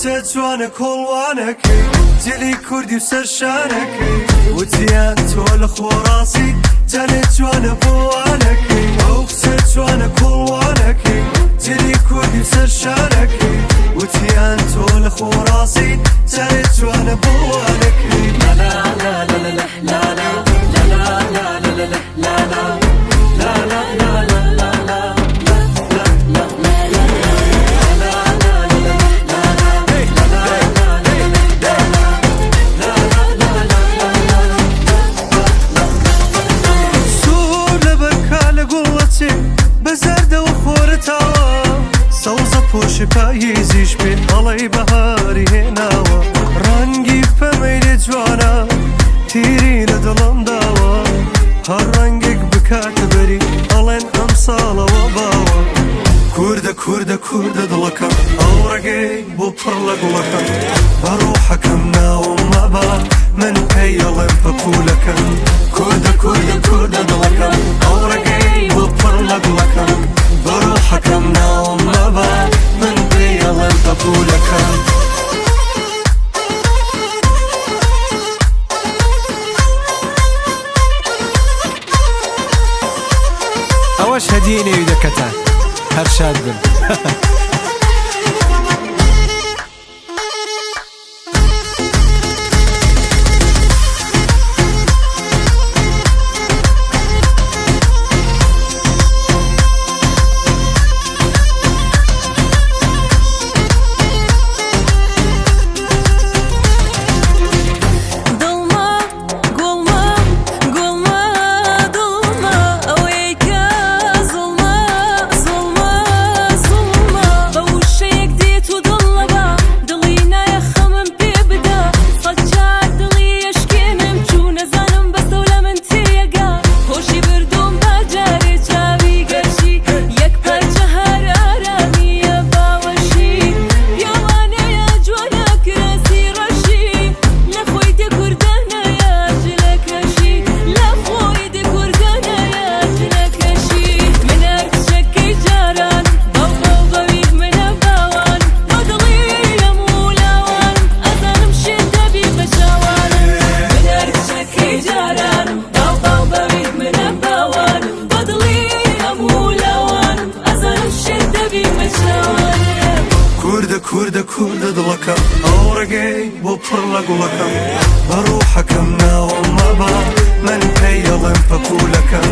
جوانە کۆڵوانەکەی جلی کوردی و سەرشانەکەی وتیان تۆ لە خۆڕاستی جانێ جوانە بۆوانەکەی ئەو قسە جوانە کۆڵوانەکەی جلی کوردی و سەرشانەکەی وتیان تۆ لە خۆڕاستی جانێ جوانە بۆوانەکەی لا لا لا لا لا لا لا لا لا لا لا لا لا بەزەردەوە خۆرتاوە سەوزە پۆشپاییزیش بێ ئەڵەی بەهاری هێناوە ڕەنگی پەمەیرێ جوانە تیری لە دڵم داوە هەر ڕەنگێک بکاتە بەری ئەڵێن ئەم ساڵەوە باوە کووردە کووردە کووردە دڵەکەم ئەو ڕێگەی بۆ پڕ لە گوڵەکەم بەڕۆحەکەم ناوم مەبا من پێی ئەڵێم پەپوولەکەم کووردە کووردە کووردە دڵەکەم ئەو ڕێگەی بۆ پڕ لە گوڵەکەم بەڕۆحەکەم ناوم مەبا من پێی ئەڵێم پەپوولەکەم ئەوەش هەدیەی نێویدەکەتان هەر شاد بن. کووردە کووردە دڵەکەم ئەو ڕێگەی بۆ پڕ لە گوڵەکەم بەڕۆحەکەم ناوم مەبا من پێی ئەڵێم پەپوولەکەم